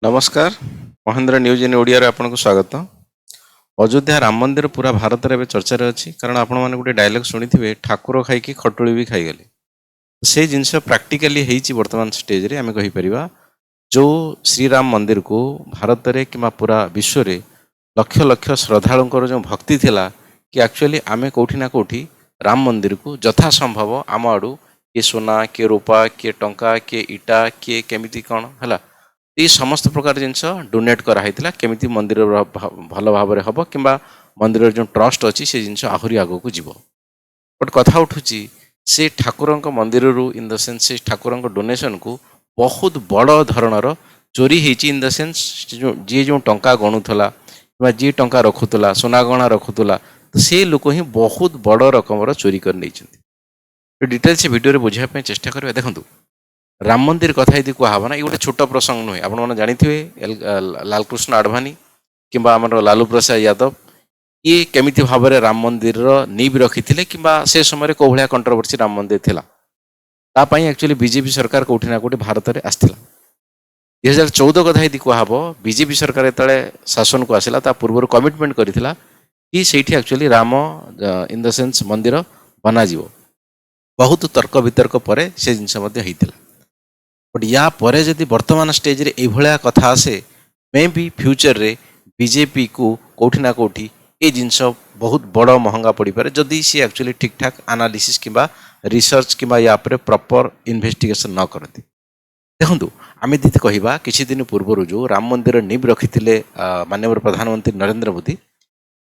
नमस्कार Mahendra news in Odia रे आपनको स्वागत। अयोध्या राम मंदिर पूरा भारत रे चर्चा रे अछि कारण आपण माने गोटे डायलॉग सुनिथिबे ठाकुर खाई कि खटुली भी खाई गले। से जिनस प्रैक्टिकली हेइची वर्तमान स्टेज रे आमे कहि परिबा जो श्री राम मंदिर को भारत रे किमा पूरा विश्व रे लक्ष लक्ष श्रद्धालुंकर जो भक्ति थिला कि एक्चुअली आमे कोठी ना कोठी राम मंदिर को यथा संभव आम आडू के सोना के रूपा के टंका के इटा के केमिति कौन हला ये समस्त प्रकार जिनस डोनेट कराइला केमिति मंदिर भल भाव हम कि मंदिर जो ट्रस्ट अच्छी से जिनस आहरी आग को जीव बट कथा उठुची से ठाकुर मंदिर इन द सेन्स से ठाकुर डोनेशन को बहुत बड़ धरणर चोरी होती इन द सेन्स जी जो टंका गणुला कि जी टंका रखुला सोना गहना रखुला तो से लोक ही बहुत बड़ रकम चोरी कर नहीं डिटेल से वीडियो बुझापी चेष्टा करें। देखो राम मंदिर कथा यदि कहब ना ये गोटे छोट प्रसंग नुहे आपने जानते लालकृष्ण आडवाणी कि लालू प्रसाद यादव ये केमिति भाव में राम मंदिर नीव रखी कि से समय कौ भाया कंट्रोवर्सी राम मंदिर थिला तापाई एक्चुअली बीजेपी सरकार कौटी ना कौटी भारत में आसला 2014 कथा यदि कहब बीजेपी सरकार जो शासन को आसला पूर्व कमिटमेंट करथिला कि सेठी actually Ram in the sense मंदिर बनाजिवो बहुत तर्क वितर्क पर से जिनस होइतिला बट या परे जदि वर्तमान स्टेज रे एभलिया कथा आसे मे भी फ्यूचर रे बीजेपी को कोठी ना कोठी ए जिनस बहुत बड़ महंगा पड़ी पारे जदि सी एक्चुअली ठीक ठाक एनालिसिस किंबा रिसर्च किंबा या पर प्रॉपर इन्वेस्टिगेशन न करती। देखंतु आमे दीदी कहिबा किछि दिन पूर्व जो राम मंदिर नीव रखिथिले माननीय प्रधानमंत्री नरेंद्र मोदी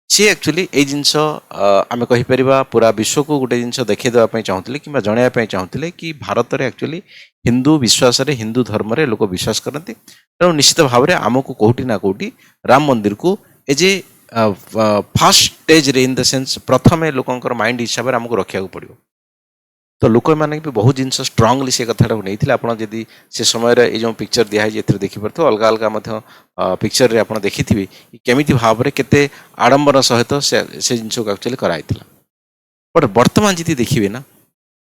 सी एक्चुअली ये जिनस आम कहीपर पूरा विश्व को गोटे जिन देखीदेवाई चाहूले कि जनवाई चाहूले कि भारत में एक्चुअली हिंदू विश्वास रे हिंदू धर्म रे लोक विश्वास करते तेणु निश्चित भाव में आमको कौटी ना कौटी राम मंदिर को एज ए फास्ट स्टेज रे इन द सेन्स प्रथम लोकंर माइंड हिसाब से आमको रखा पड़ो तो लोक मैंने भी बहुत जिन स्ट्रांगली से कथा नहीं आप जदि से समय ये जो पिक्चर दिखाई देखिपार अलग अलग पिक्चर रे आप देखी केमी भाव में केते आडंबर सहित से जिन को एक्चुअली कराई बट वर्तमान जी देखिए ना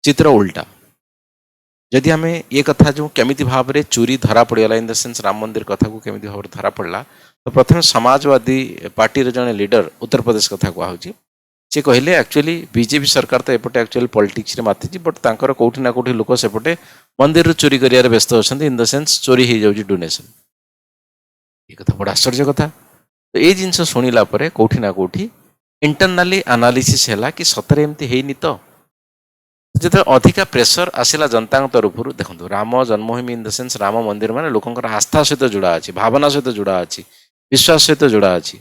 चित्र उल्टा जदि आम ये कथा जो केमी भाव में चोरी धरा पड़गला इन द सेन्स राम मंदिर कथा को केमी भाव में धरा पड़ा तो प्रथम समाजवादी पार्टी जड़े लीडर उत्तर प्रदेश कथा कहूँ सी कहले एक्चुअली बीजेपी सरकार तो एपटे एक्चुअली पॉलिटिक्स रे मातिची बट तांकर कोठी ना कोठी लोक सेपटे मंदिर चोरी करियारे व्यस्त अछंती इन द सेन्स चोरी हो जाउची डोनेशन ये कथा बड़ा आश्चर्य कथा तो ये जिनस शुणिला परे कोठी ना कोठी इंटरनली एनालिसिस हैला कि सतरे एमती हेइनी तो जते अधिका प्रेशर आसिला जनता तरफ देखो राम जन्मभूमि इन द सेन्स राम मंदिर माने लोकंकर आस्था सहित जुड़ा अछि भावना सहित जुड़ा अछि विश्वास सहित जुड़ा अछि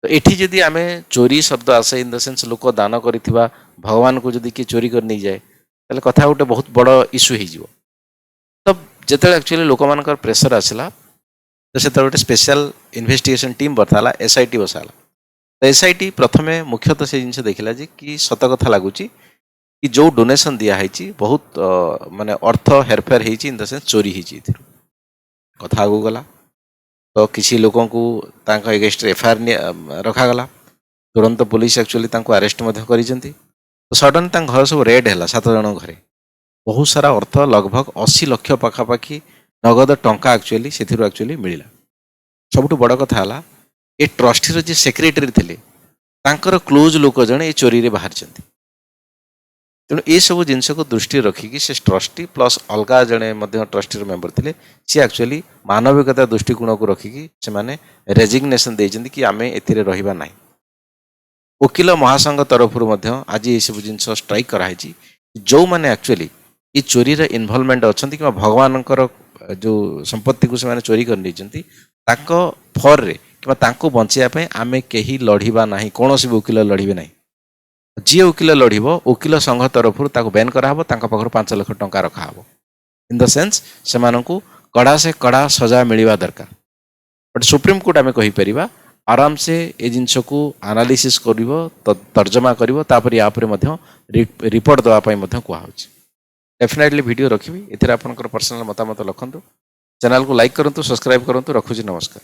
तो एठी जदि आमे चोरी शब्द आसे इन द सेन्स लोक दान करिथिबा भगवान को जदि कि चोरी कर नहीं जाए ताले कथा गोटे बहुत बड़ इश्यू हो जिवो तब जेते एक्चुअली लोक मानकर प्रेशर आसला तो से गोटे स्पेशल इन्वेस्टिगेशन टीम बर्ताला एसआईटी बसाला तो एसआईटी प्रथमे मुख्यतः से जिनसे देखिला जे कि सत कथा लागुची कि जो डोनेशन दिया है बहुत माने अर्थ हेरफेर हेची इन द सेन्स चोरी हेची कथा आगु गला तो किसी लोगों को एगेस्ट एफआईआर रखागला तुरंत पुलिस एक्चुअली अरेस्ट तो सडन घर सब रेड है 7 जन घरे बहुत सारा अर्थ लगभग 80 लाख पाखापाखि नगद टंका एक्चुअली मिला सबुठ बड़ कथा है ये ट्रस्टी जी सेक्रेटरी थे क्लोज लोक जड़े ये चोरी बाहर तेणु ये सब जिनस को दृष्टि रखिकी से ट्रस्टी प्लस अलग जड़े ट्रस्टी मेंबर थे सी एक्चुअली मानविकता दृष्टिकोण को रखिकी से माने रेजिग्नेशन देइछन्ति कि आमे एथिरे रहिबा नाही वकील महासंघ तरफ आज ये सब जिनस स्ट्राइक कराई जो मैंने एक्चुअली ये चोरी रे इन्वॉल्वमेंट अच्छा कि भगवान जो संपत्ति को से चोरी कर फर रे कि बचाई आमे कहीं लड़िबा नाही कौन भी वकील लड़िबे नाही जी वकील लड़ब वकील संघ तरफ बैन कराब 5 लाख टंका रखाब इन द सेन्स से कड़ा से कड़ा सजा मिलवा दरकार बट सुप्रीम कोर्ट आम कहीपर आराम से ये जिनस को एनालिसिस कर तर्जमा कर रिपोर्ट देवाई कहूँ डेफिनेटली वीडियो रखी ए पर्सनल मतामत रखु चैनल को लाइक करूँ सब्सक्राइब करूँ रखुची नमस्कार।